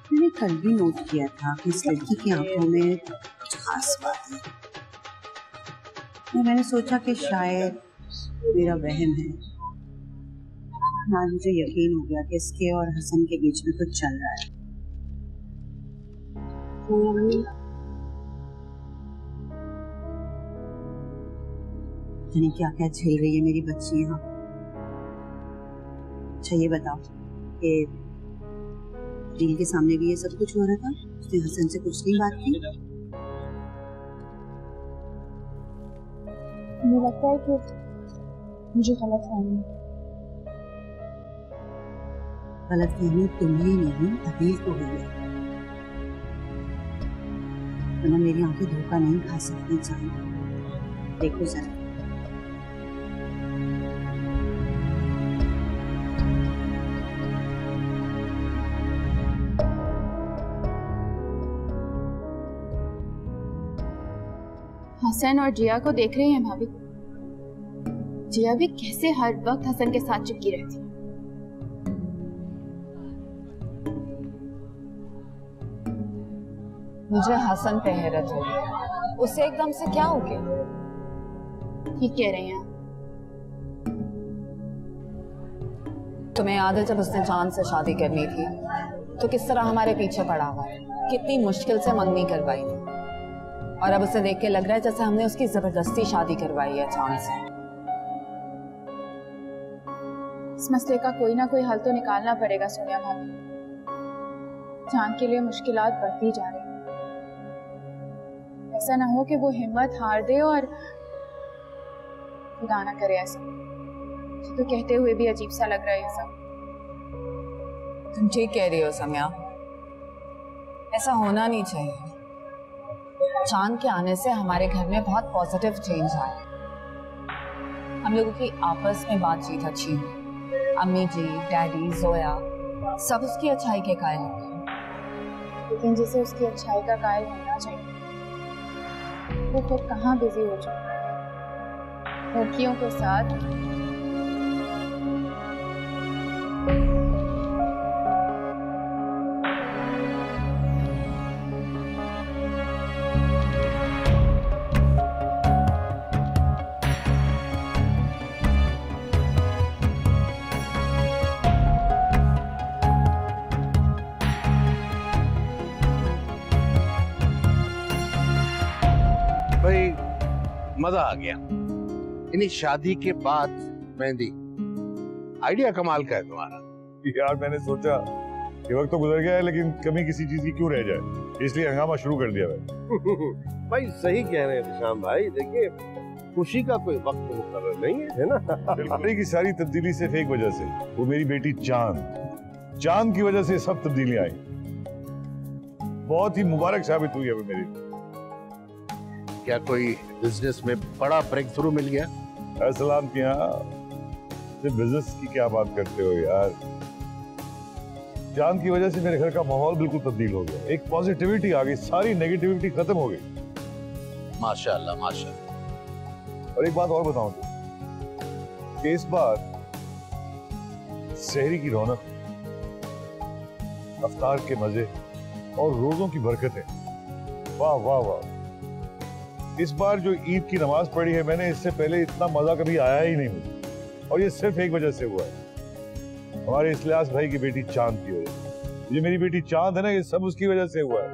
मैंने कल भी नोट किया था कि इस लड़की की आंखों में कुछ खास बात है। मैंने सोचा कि शायद मेरा वहम है। आज मुझे यकीन हो गया कि इसके और हसन के बीच में कुछ चल रहा है। यानी क्या क्या झेल रही है मेरी बच्ची यहाँ। अच्छा ये बताओ कि रील के सामने भी ये सब कुछ हो रहा था? उसने हसन से कुछ नहीं बात की? मुझे लगता है कि मुझे गलतफहमी तुम्हें नहीं अदील को हुई है। वरना मेरी आंखें धोखा नहीं खा सकती। चाहिए देखो जरा। हसन और जिया को देख रही हैं भाभी? जिया भी कैसे हर वक्त हसन के साथ चिपकी रहती है। मुझे हसन पे हैरत हो रही है। उससे एकदम से क्या हो गया? ठीक कह रही हैं। तुम्हें याद है जब उसने चांद से शादी करनी थी तो किस तरह हमारे पीछे पड़ा हुआ है, कितनी मुश्किल से मंगनी करवाई थी, और अब उसे देख के लग रहा है जैसे हमने उसकी जबरदस्ती शादी करवाई है चांद से। इस मसले का कोई ना कोई हल तो निकालना पड़ेगा सोनिया भाभी। चांद के लिए मुश्किलात बढ़ती जा रही हैं। ऐसा ना हो कि वो हिम्मत हार दे और खुदा ना करे ऐसा। तो कहते हुए भी अजीब सा लग रहा है ये सब। तुम ठीक कह रही हो सम्या, ऐसा होना नहीं चाहिए। चांद के आने से हमारे घर में बहुत पॉजिटिव चेंज आया। हम लोगों की आपस में बातचीत अच्छी हुई। अम्मी जी, डैडी, जोया सब उसकी अच्छाई के कायल हो गए। लेकिन जिसे उसकी अच्छाई का कायल होना चाहिए वो खुद कहाँ बिजी हो चुका है लड़कियों के साथ। भाई मजा आ गया। इन्हीं शादी के बाद मेहंदी, आइडिया कमाल का है तुम्हारा। यार मैंने सोचा ये वक्त तो गुजर गया है लेकिन कमी किसी चीज की क्यों रह जाए, इसलिए हंगामा शुरू कर दिया मैंने। भाई सही कह रहे हैं शाम भाई। देखिए खुशी का कोई वक्त मुकर्रर नहीं है ना। सारी की सारी तब्दीली सिर्फ एक वजह से, वो मेरी बेटी चांद की वजह से सब तब्दीलियां आई। बहुत ही मुबारक साबित हुई है वो मेरी। क्या कोई बिजनेस में बड़ा ब्रेक थ्रू मिल गया? सलाम किया, बिजनेस की क्या बात करते हो यार। चांद की वजह से मेरे घर का माहौल बिल्कुल तब्दील हो गया। एक पॉजिटिविटी आ गई, सारी नेगेटिविटी खत्म हो गई। माशाल्लाह माशाल्लाह। और एक बात और बताऊं कि इस बार सहरी की रौनक, अफ्तार के मजे और रोजों की बरकतें, वाह वाह वाह। इस बार जो ईद की नमाज पढ़ी है मैंने, इससे पहले इतना मजा कभी आया ही नहीं मुझे। और ये सिर्फ एक वजह से हुआ है, हमारे इलियास भाई की बेटी चांद की वजह से। ये मेरी बेटी चांद है ना, ये सब उसकी वजह से हुआ है।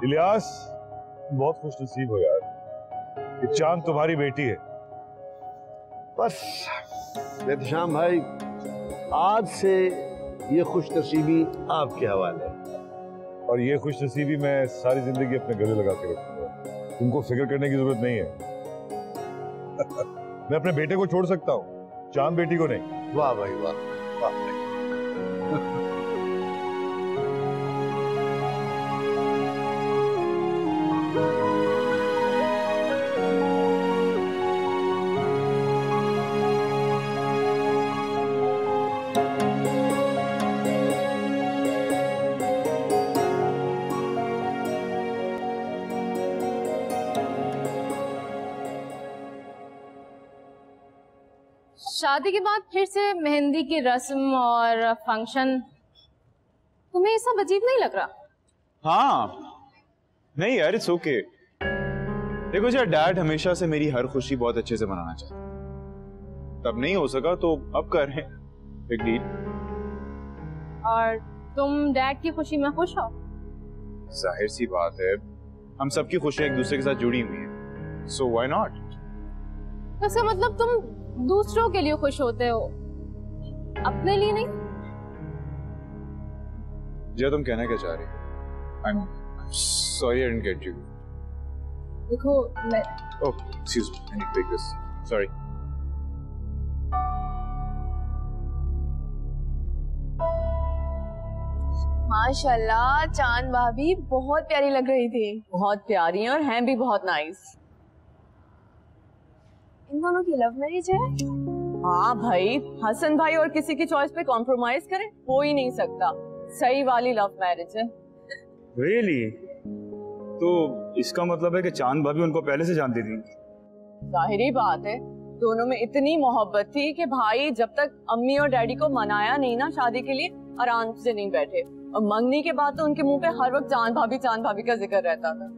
इलियास बहुत खुशनसीब हो यार, ये चांद तुम्हारी बेटी है। बस एहतशाम भाई, आज से ये खुशनसीबी आपके हवाले है। और ये खुशनसीबी मैं सारी जिंदगी अपने गले लगा के रखूंगा। तुमको फिक्र करने की जरूरत नहीं है। मैं अपने बेटे को छोड़ सकता हूँ, चांद बेटी को नहीं। वाह भाई वाह, वाह भाई। शादी के बाद फिर से मेहंदी की रस्म और फंक्शन, तुम्हें ये सब अजीब नहीं लग रहा? हाँ नहीं यार, इट्स ओके। देखो यार, डैड हमेशा से मेरी हर खुशी बहुत अच्छे से मनाना चाहते, तब नहीं हो सका तो अब कर रहे हैं, बिग डील। और तुम डैड की खुशी में खुश हो? जाहिर सी बात है, हम सबकी खुशियां एक दूसरे के साथ जुड़ी हुई हैं, सो व्हाई नॉट। इसका मतलब तुम दूसरों के लिए खुश होते हो, अपने लिए नहीं? जिया तुम कहना क्या चाह रही हो? I'm sorry I didn't get you. देखो मैं Oh, excuse me, I need to take this. Sorry. माशाल्लाह चांद भाभी बहुत प्यारी लग रही थी। बहुत प्यारी हैं और हैं भी बहुत नाइस। इन दोनों की लव मैरिज है? हाँ भाई, हसन भाई और किसी की चॉइस पे कॉम्प्रोमाइज करे हो ही नहीं सकता। सही वाली लव मैरिज है। Really? तो इसका मतलब है कि चांद भाभी उनको पहले से जानती थी? जाहिर ही बात है, दोनों में इतनी मोहब्बत थी कि भाई जब तक अम्मी और डैडी को मनाया नहीं ना शादी के लिए, आराम से नहीं बैठे। और मंगनी के बाद तो उनके मुंह पे हर वक्त चांद भाभी का जिक्र रहता था।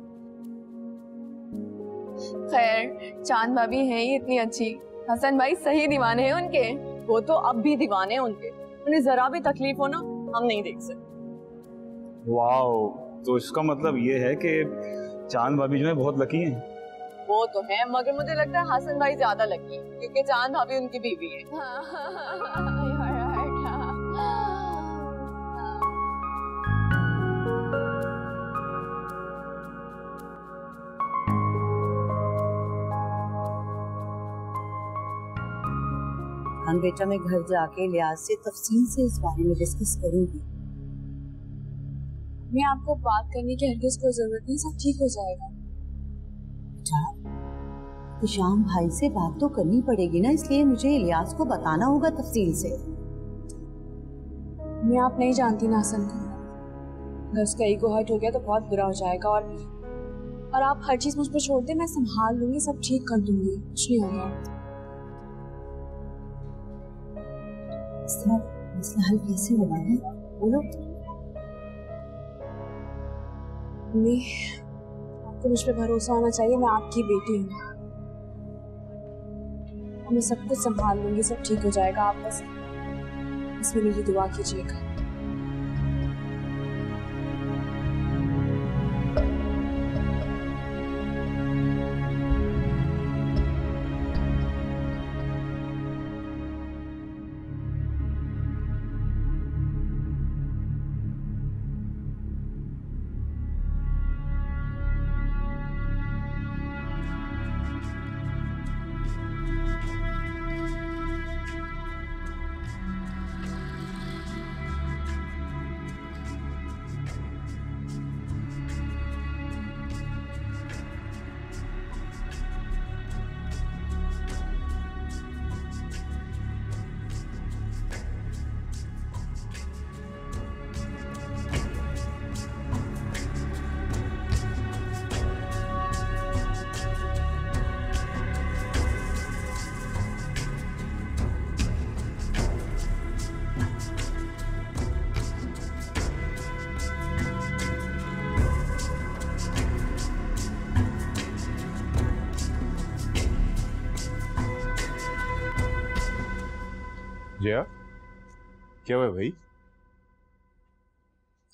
खैर, चांद भाभी है ही इतनी अच्छी, हसन भाई सही दीवाने हैं उनके। वो तो अब भी दीवाने हैं उनके, उन्हें जरा भी तकलीफ हो ना हम नहीं देख सकते। वाओ, तो इसका मतलब ये है कि चांद भाभी जो है बहुत लकी हैं। वो तो है, मगर मुझे लगता है हसन भाई ज्यादा लकी क्योंकि चांद भाभी उनकी बीवी है। हम बेटा मैं घर जाके लिहाज से तफसील से इस बारे में डिस्कस करूंगी। मैं आपको बात करने की हरगिज़ कोई जरूरत नहीं, सब ठीक हो जाएगा। बेटा तो शाम भाई से बात तो करनी पड़ेगी ना, इसलिए मुझे इलियास को बताना होगा तफसील से। मैं आप नहीं जानती ना हसन को, अगर उसका ईगो हर्ट हो गया तो बहुत बुरा हो जाएगा। और आप हर चीज मुझ पर छोड़ दे, मैं संभाल लूंगी, सब ठीक कर दूंगी, कुछ नहीं होगा। इस तरह मसला हल कैसे होगा ना, बोलो। मम्मी, आपको मुझ पे भरोसा होना चाहिए, मैं आपकी बेटी हूँ, मैं सब कुछ संभाल लूंगी, सब ठीक हो जाएगा। आप बस इसमें मेरी दुआ कीजिएगा। जिया, क्या हुआ भाई?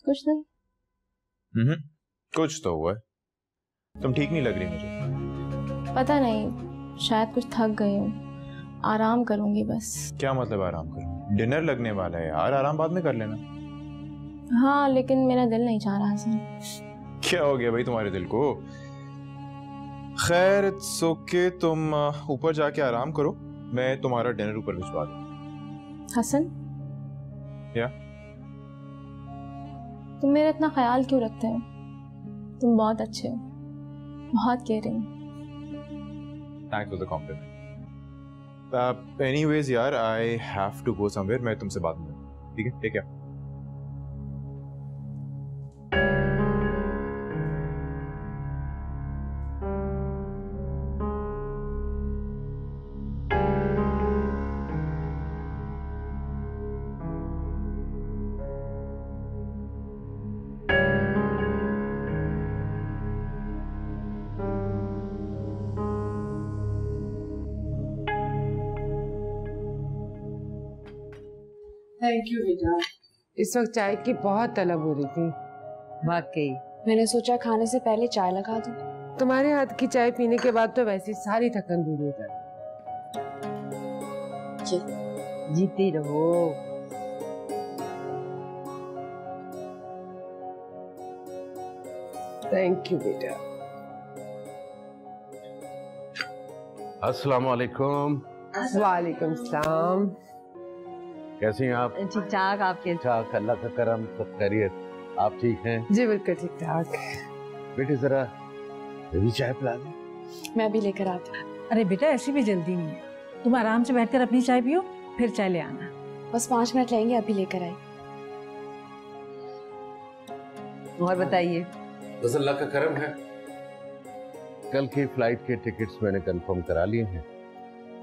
कुछ नहीं। कुछ तो हुआ है। तुम ठीक नहीं लग रही मुझे। पता नहीं, शायद कुछ थक गई हूँ, आराम करूंगी बस। क्या मतलब आराम करो? डिनर लगने वाला है यार, आराम बाद में कर लेना। हाँ, लेकिन मेरा दिल नहीं चाह रहा हसन। क्या हो गया भाई तुम्हारे दिल को? खैर इट्स ओके, तुम ऊपर जाके आराम करो, मैं तुम्हारा डिनर ऊपर भिजवा दूँ। हसन, क्या? तुम मेरा इतना ख्याल क्यों रखते हो? तुम बहुत अच्छे हो, बहुत caring. Thanks for the compliment. Anyways यार, I have to go somewhere, मैं तुमसे बाद में, ठीक है? Take care. थैंक यू बेटा। इस वक्त चाय की बहुत तलब हो रही थी। वाकई मैंने सोचा खाने से पहले चाय लगा दूं। तुम्हारे हाथ की चाय पीने के बाद तो वैसी सारी थकन दूर हो जाती। जीती रहो। थैंक यू बेटा। अस्सलाम वालेकुम। वालेकुम सलाम। कैसी हैं आप? ठीक ठाक। आपके? ठाक, अल्लाह का करम, सब खैरियत। आप ठीक हैं? जी बिल्कुल ठीक ठाक। बेटे जरा भी चाय पिला दे। मैं अभी लेकर आती हूँ। अरे बेटा ऐसी भी जल्दी नहीं है, तुम आराम से बैठकर अपनी चाय पियो, फिर चाय ले आना। बस 5 मिनट लगेंगे, अभी लेकर आई। और बताइए। बस अल्लाह का करम है। कल की फ्लाइट के टिकट्स मैंने कंफर्म करा लिए हैं।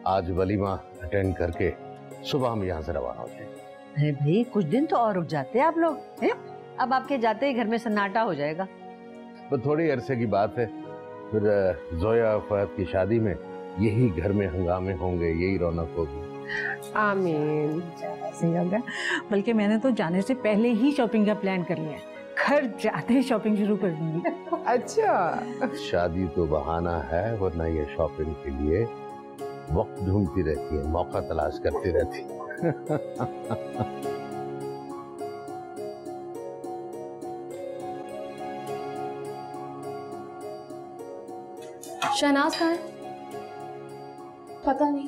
आज वलीमा अटेंड करके सुबह हम यहाँ से रवाना हो जाएंगे। अरे भाई कुछ दिन तो और रुक जाते हैं आप लोग हैं? अब आपके जाते ही घर में सन्नाटा हो जाएगा। तो थोड़ी अरसे की बात है, फिर जोया फहद की शादी में यही घर में हंगामे होंगे, यही रौनक होगी। आमीन। सही होगा। बल्कि मैंने तो जाने से पहले ही शॉपिंग का प्लान कर लिया है, घर जाते ही शॉपिंग शुरू कर दूंगी। अच्छा, शादी तो बहाना है, वरना ये शॉपिंग के लिए वक्त ढूंढती रहती है, मौका तलाश करती रहती है। शहनाज कहाँ है? पता नहीं।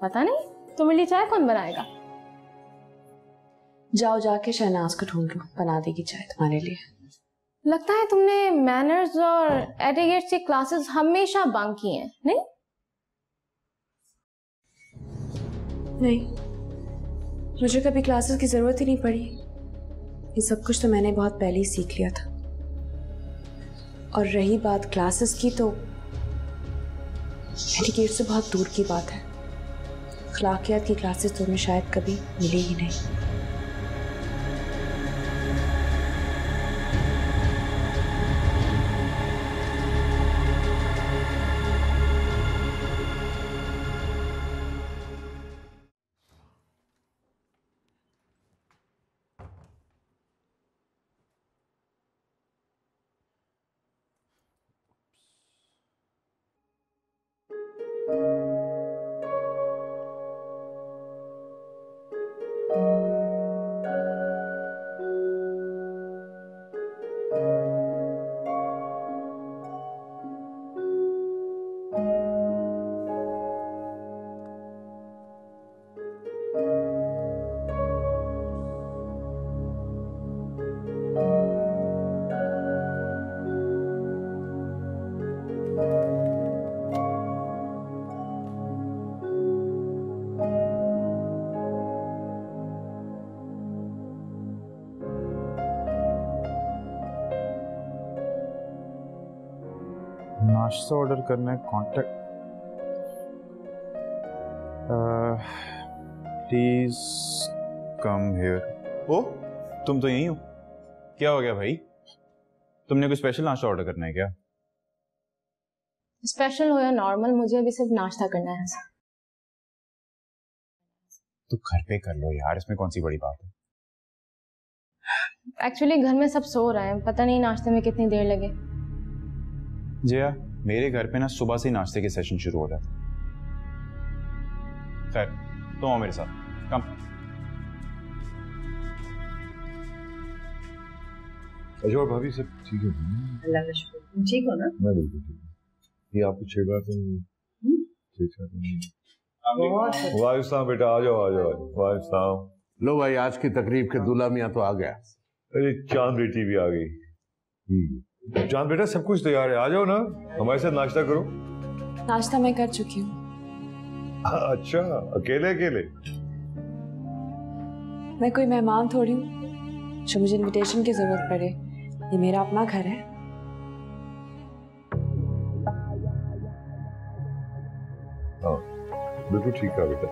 पता नहीं? तो मेरे लिए चाय कौन बनाएगा? जाओ जाके शहनाज को ढूंढ लो, बना देगी चाय तुम्हारे लिए। लगता है तुमने मैनर्स और एटिकेट्स की क्लासेस हमेशा बंक की हैं, नहीं? नहीं, मुझे कभी क्लासेस की जरूरत ही नहीं पड़ी। ये सब कुछ तो मैंने बहुत पहले ही सीख लिया था। और रही बात क्लासेस की, तो एटिकेट से बहुत दूर की बात है। अखलाकियात की क्लासेस तो हमें शायद कभी मिले ही नहीं। नाश्ता ऑर्डर करना है, कांटेक्ट प्लीज कम हियर। ओ तुम तो यही हो? क्या हो गया भाई, तुमने कोई स्पेशल नाश्ता ऑर्डर करना है क्या? स्पेशल हो या नॉर्मल, मुझे अभी सिर्फ नाश्ता करना है। तो घर पे कर लो यार, इसमें कौन सी बड़ी बात है। एक्चुअली घर में सब सो रहे हैं, पता नहीं नाश्ते में कितनी देर लगे। जया, मेरे घर पे ना सुबह से नाश्ते के सेशन शुरू हो जाते। खैर तुम आओ मेरे साथ, कम। अच्छा और भाभी सब ठीक है? अल्लाह का शुक्र। तुम ठीक हो ना? मैं बिल्कुल ठीक हूँ। ये आपको छेड़ा तो ठीक है। वालेकुम बेटा, आ जाओ आ जाओ। वालेकुम। लो भाई, आज की तकरीब के दूल्हा मियाँ तो आ गया। अरे चांद बेटी भी आ गई। चांद बेटा सब कुछ तैयार है, आ जाओ ना, हमारे साथ नाश्ता करो। नाश्ता मैं कर चुकी हूँ। अच्छा, अकेले अकेले? मैं कोई मेहमान थोड़ी हूँ जो मुझे इनविटेशन की जरूरत पड़े। ये मेरा अपना घर है। हाँ बिल्कुल ठीक है बेटा।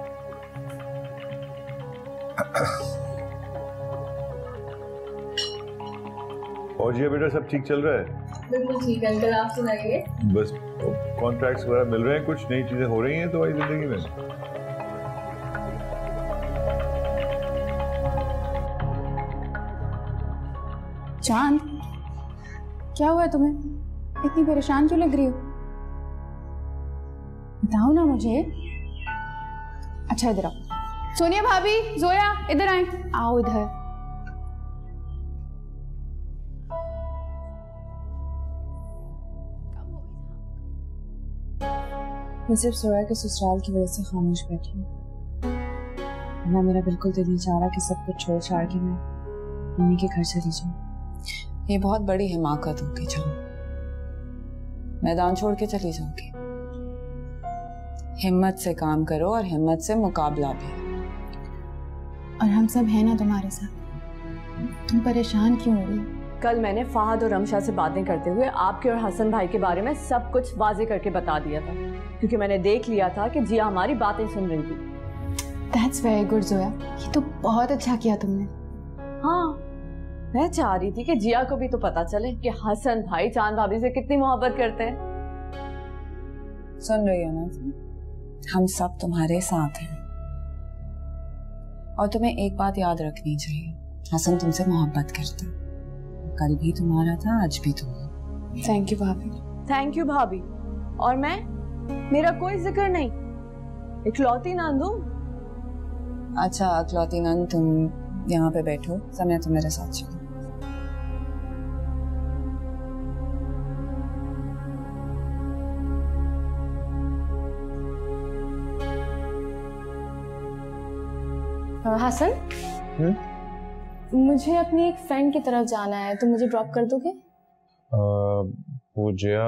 और जी बेटा सब ठीक चल रहा है? बिल्कुल ठीक है अंकल, आप सुनाइए। बस कॉन्ट्रैक्ट्स वगैरह मिल रहे हैं, कुछ नई चीजें हो रही हैं तुम्हारी जिंदगी में? चांद, क्या हुआ तुम्हें? इतनी परेशान क्यों लग रही हो? बताओ ना मुझे। अच्छा इधर आओ। सोनिया भाभी, जोया इधर आए। आओ इधर। मैं सिर्फ जोया के ससुराल की वजह से खामोश बैठी हूँ, ना मेरा बिल्कुल दिल नहीं चाह रहा कि सब कुछ छोड़ छाड़ के मैं मम्मी के घर चली जाऊँ। ये बहुत बड़ी हिमाकत होगी जान, मैदान छोड़ के चली जाओगी। हिम्मत से काम करो और हिम्मत से मुकाबला भी। और हम सब हैं ना तुम्हारे साथ, तुम परेशान क्यों हो रही? कल मैंने फहद और रमशा से बातें करते हुए आपके और हसन भाई के बारे में सब कुछ वाजे करके बता दिया था, क्योंकि मैंने देख लिया था कि जिया हमारी बातें सुन रही थी। That's very good जोया, ये तो बहुत अच्छा किया तुमने। हाँ, मैं चाह रही थी कि जिया को भी तो पता चले कि हसन भाई चांद भाभी से कितनी मोहब्बत करते हैं। सुन रही हो ना, हम सब तुम्हारे साथ हैं। और तुम्हें एक बात याद रखनी चाहिए, हसन तुमसे मोहब्बत करता है। कल भी तुम्हारा था, आज भी तुम्हारा। थैंक यू भाभी। थैंक यू भाभी। और मैं, मेरा कोई जिक्र नहीं, इकलौती नंदू। अच्छा इकलौती नंद, तुम यहाँ पे बैठो, समय तुम मेरे साथ चलो। हसन, मुझे अपनी एक फ्रेंड की तरफ जाना है, तो मुझे ड्रॉप कर दोगे? वो जया,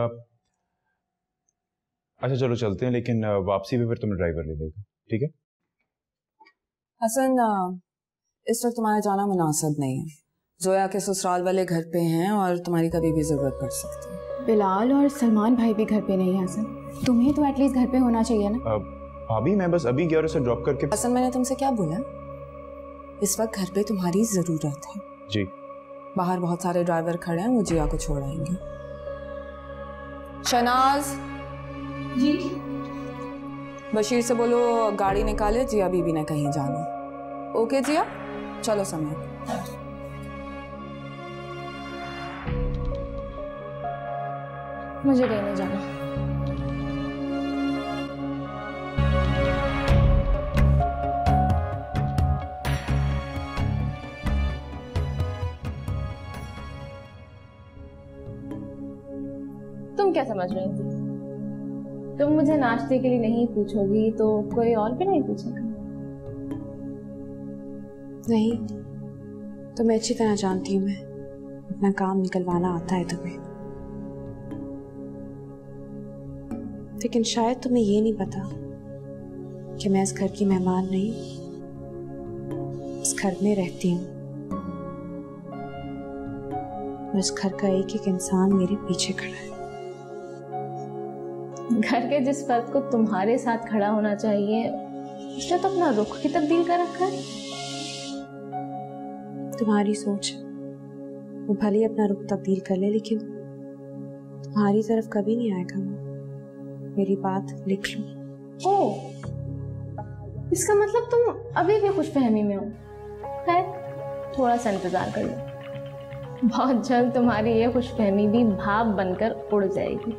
अच्छा चलो चलते हैं, लेकिन वापसी पे फिर तुम्हें ड्राइवर ले लेगा, ठीक है? हसन, इस वक्त तुम्हारा जाना मुनासिब नहीं है। जोया के ससुराल वाले घर पे हैं और तुम्हारी कभी भी जरूरत पड़ सकती है। बिलाल और सलमान भाई भी घर पे नहीं है हसन, तुम्हें तो एटलीस्ट घर पे होना चाहिए ना। भाभी मैं बस अभी गया और उसे ड्रॉप करके। हसन, मैंने तुमसे क्या बोला? इस वक्त घर पे तुम्हारी जरूरत है। जी। बाहर बहुत सारे ड्राइवर खड़े हैं, वो जिया को छोड़ आएंगे। शनाज जी। बशीर से बोलो गाड़ी निकाले, जिया बीबी ने कहीं जाना। ओके जिया, चलो समय। मुझे कहीं नहीं जाना। तुम क्या समझ रही थी? तुम मुझे नाश्ते के लिए नहीं पूछोगी तो कोई और भी नहीं पूछेगा? नहीं, तो मैं अच्छी तरह जानती हूँ, मैं अपना काम निकलवाना आता है तुम्हें, लेकिन शायद तुम्हें ये नहीं पता कि मैं इस घर की मेहमान नहीं, इस घर में रहती हूँ। और इस घर का एक एक इंसान मेरे पीछे खड़ा है। घर के जिस फर्द को तुम्हारे साथ खड़ा होना चाहिए, उसने तो अपना रुख ही तब्दील कर रखा है। तुम्हारी सोच, वो भले अपना रुख तब्दील कर ले, लेकिन तुम्हारी तरफ कभी नहीं आएगा वो। मेरी बात लिख लो। ओह, इसका मतलब तुम अभी भी खुशफहमी में हो। खैर, थोड़ा सा इंतजार कर लो, बहुत जल्द तुम्हारी ये खुशफहमी भी भाप बनकर उड़ जाएगी।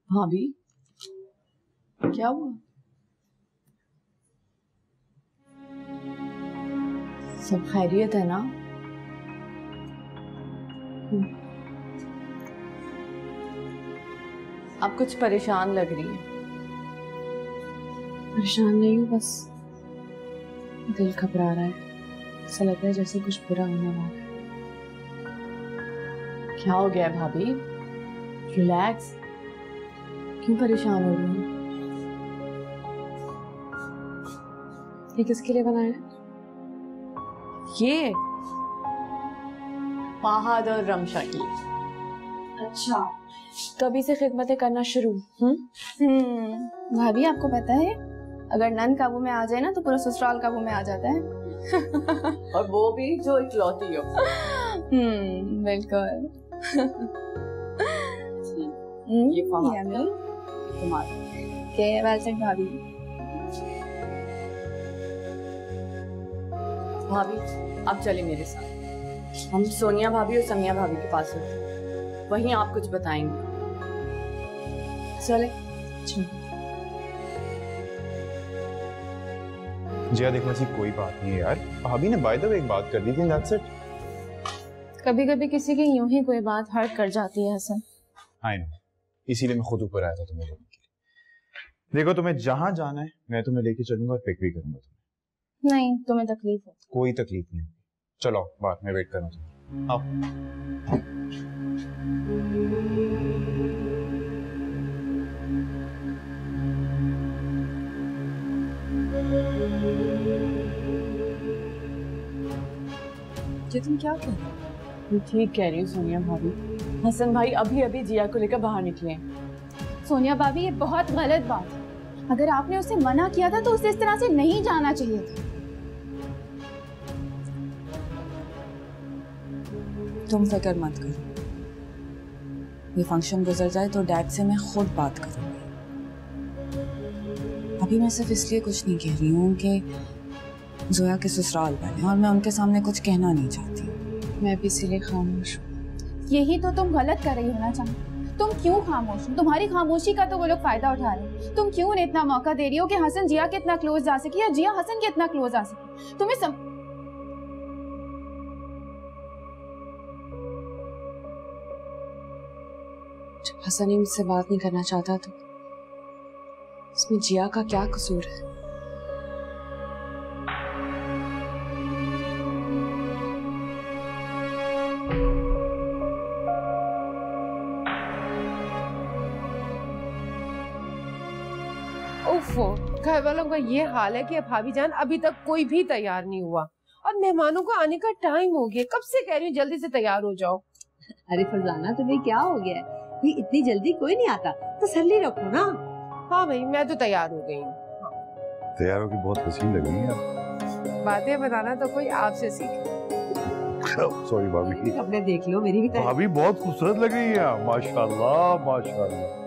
भाभी, क्या हुआ? सब खैरियत है ना? आप कुछ परेशान लग रही हैं। परेशान नहीं हूँ, बस दिल घबरा रहा है। ऐसा लग रहा है जैसे कुछ बुरा होने वाला है। क्या हो गया भाभी? रिलैक्स। क्यों परेशान हो रही हैं? ये किसके लिए बनाया है? ये फहद और रमशा की। अच्छा, कभी से खिदमतें करना शुरू? भाभी आपको पता है, अगर नन काबू में आ जाए ना तो पूरा ससुराल काबू में आ जाता है। और वो भी जो इकलौती हो। बिल्कुल। ये तुम्हारा के वेलकम भाभी। भाभी आप चले मेरे साथ, हम सोनिया भाभी और समिया भाभी के पास होते हैं, वहीं आप कुछ बताएंगे। चले। जिया देखने से कोई बात नहीं है यार, भाभी ने बाय द वे एक बात कर दी थी, दैट्स इट। कभी कभी किसी की यूं ही कोई बात हर्ट कर जाती है हसन। आई नो, इसीलिए मैं खुद ऊपर आया था तुम्हें लेने के लिए। देखो तुम्हें जहां जाना है मैं तुम्हें लेके चलूंगा और पिक भी करूंगा तुम्हें। नहीं, तुम्हें तकलीफ हो। कोई तकलीफ नहीं होगी, चलो बाहर, मैं वेट कर रहा हूँ। आओ। ये तुम क्या कर रहे हो? मैं ठीक कह रही हूँ सोनिया भाभी, हसन भाई अभी अभी जिया को लेकर बाहर निकले हैं। सोनिया भाभी, ये बहुत गलत बात है। अगर आपने उसे मना किया था तो उसे इस तरह से नहीं जाना चाहिए था। तुम फिक्र मत करो, ये फंक्शन गुजर जाए तो डैड से मैं खुद बात करूंगी। अभी मैं सिर्फ इसलिए कुछ नहीं कह रही हूँ कि जोया के ससुराल बने और मैं उनके सामने कुछ कहना नहीं चाहती। मैं भी इसीलिए खामोश हूँ। यही तो तुम गलत कर रही हो ना चांद। तुम क्यों खामोश हो? तुम्हारी खामोशी का तो वो लोग फायदा उठा रहे हैं। तुम क्यों उन्हें इतना मौका दे रही हो कि हसन जिया के इतना क्लोज जा सके या जिया हसन के इतना क्लोज आ सके? तुम्हें जब हसन ही मुझसे बात नहीं करना चाहता तो इसमें जिया का क्या कसूर है? उफ़ो, घर वालों का ये हाल है कि भाभी जान अभी तक कोई भी तैयार नहीं हुआ और मेहमानों को आने का टाइम हो गया। कब से कह रही हूँ जल्दी से तैयार हो जाओ। अरे फरजाना, तुम्हें क्या हो गया है? भी इतनी जल्दी कोई नहीं आता, तसल्ली रखो ना। हाँ भाई, मैं तो तैयार हो गई हूँ। तैयार होकर बहुत हसीन लग रही है। बातें बताना तो कोई आपसे सीखे। सॉरी भाभी। कपड़े देख लो, मेरी भी भाभी बहुत खूबसूरत लग रही है, माशाल्लाह माशाल्लाह।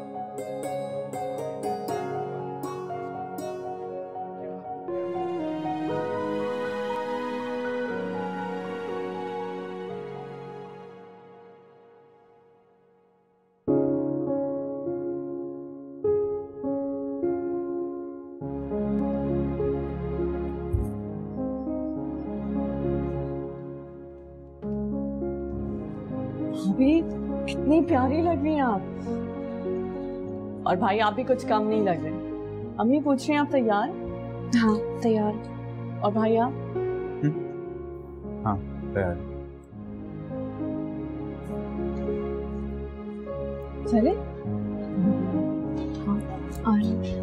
भाभी कितनी प्यारी लग रही हैं आप। और भाई आप भी कुछ कम नहीं लग रहे। अम्मी पूछ रही हैं आप तैयार? हाँ तैयार। और भाई आप? हाँ तैयार। चले? हाँ आ रही।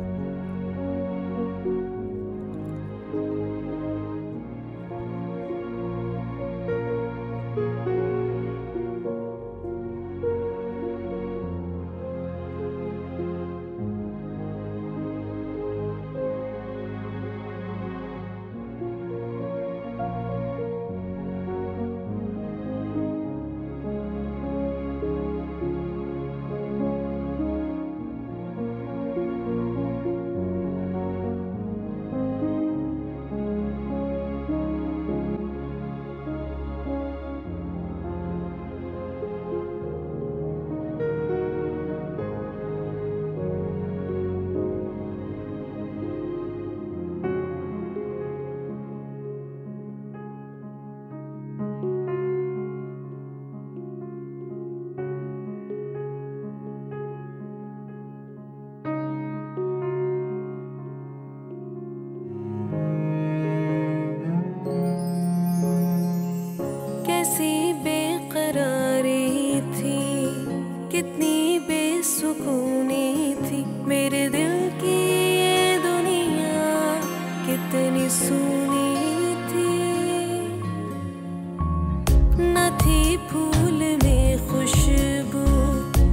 सुनी थी, न थी फूल में खुशबू,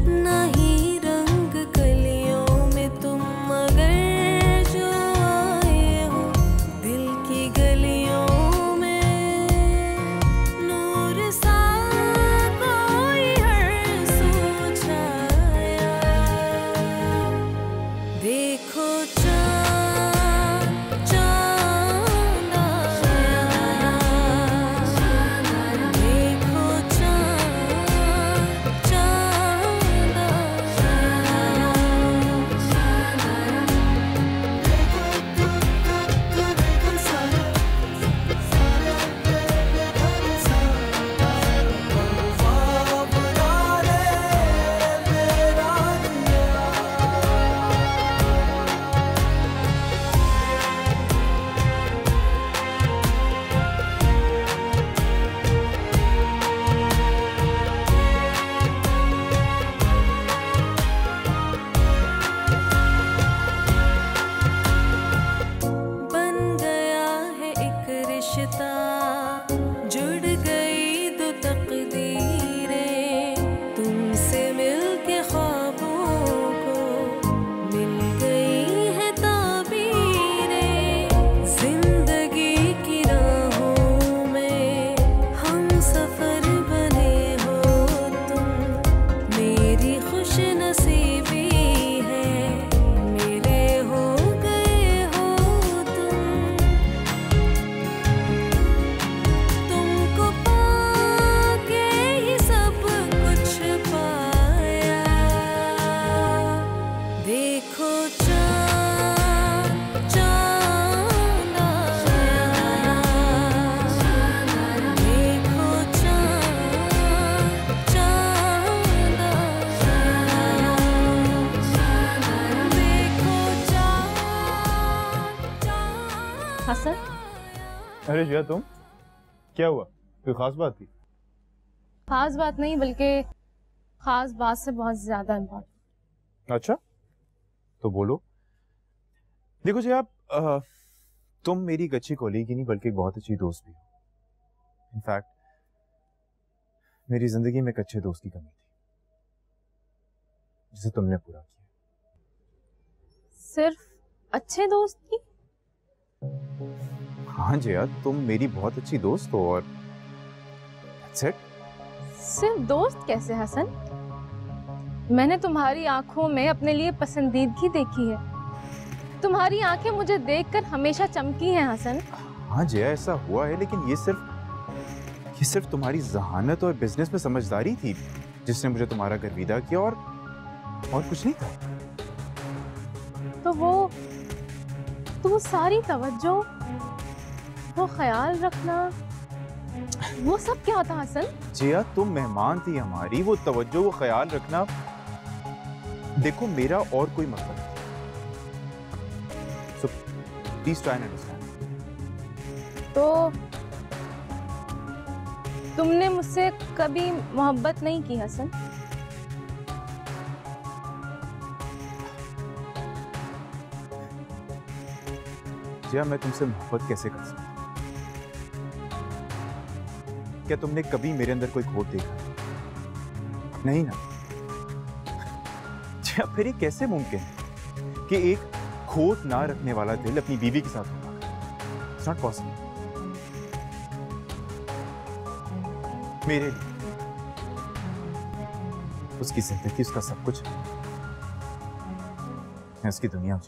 न ही रंग कलियों में तुम, मगर जो आए हो दिल की गलियों में, नूर सा कोई हर सो छाया। देखो जुड़ गई दो तकदीरें, तुमसे मिलके ख्वाबों को मिल गई है ताबीरें। जिंदगी की राहों में हम सफर बने हो तुम, मेरी खुश नसीबी है, मेरे हो गए हो तुम। तुमको पाके ही सब कुछ पाया। देखो चाँद चाँद आया, देखो चाँद चाँद आया, देखो चाँद चाँद। हसन, अरे जिया तुम, क्या हुआ? कोई खास बात थी? खास बात नहीं बल्कि खास बात से बहुत ज्यादा इम्पोर्टेंट। अच्छा तो बोलो। देखो जी आप तुम मेरी एक अच्छी कॉलीग ही नहीं बल्कि एक बहुत अच्छी दोस्त भी हो। इनफैक्ट मेरी जिंदगी में एक अच्छे दोस्त की कमी थी जिसे तुमने पूरा किया। सिर्फ अच्छे दोस्त की? हाँ जी यार, तुम मेरी बहुत अच्छी दोस्त हो और that's it। सिर्फ दोस्त कैसे हसन? मैंने तुम्हारी आंखों में अपने लिए पसंदीदगी देखी है। तुम्हारी आंखें मुझे देखकर हमेशा चमकी हैं हसन। हाँ जया, ऐसा हुआ है, लेकिन ये सिर्फ तुम्हारी जहानत और बिजनेस में समझदारी थी जिसने मुझे तुम्हारा घर विदा किया, और कुछ नहीं था। तो वो सारी तवज्जो, वो ख्याल रखना, वो सब क्या था हसन? जिया तुम मेहमान थी हमारी, वो तवज्जो, वो ख्याल रखना, देखो मेरा और कोई मकसद नहीं। So please try and understand। तो तुमने मुझसे कभी मोहब्बत नहीं की हसन? जिया मैं तुमसे मोहब्बत कैसे कर सकता? क्या तुमने कभी मेरे अंदर कोई खोट देखा? नहीं ना। जिया फिर ये कैसे मुमकिन है कि एक खोट ना रखने वाला दिल अपनी बीवी के साथ होगा? It's not possible। मेरे लिए उसकी जिंदगी, उसका सब कुछ, मैं उसकी दुनिया हूं।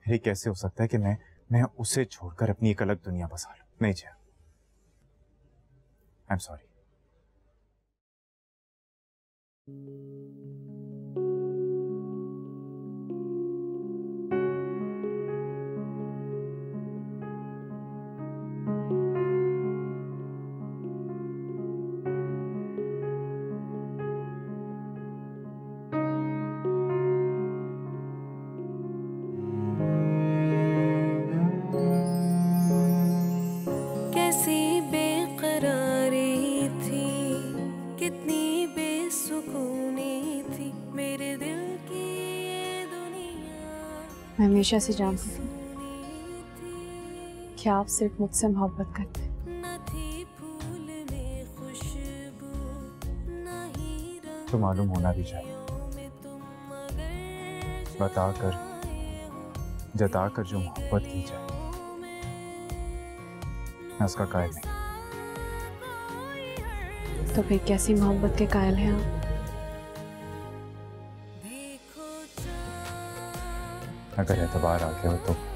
फिर कैसे हो सकता है कि मैं उसे छोड़कर अपनी एक अलग दुनिया बसा लूं? नहीं जिया, आई एम सॉरी। मैं हमेशा से जानती थी क्या आप सिर्फ मुझसे मोहब्बत करते हैं? तो मालूम होना भी चाहिए। बताकर जताकर जो मोहब्बत की जाए मैं उसका कायल नहीं। तो फिर कैसी मोहब्बत के कायल हैं आप? अगर एतबार आ गया हो तो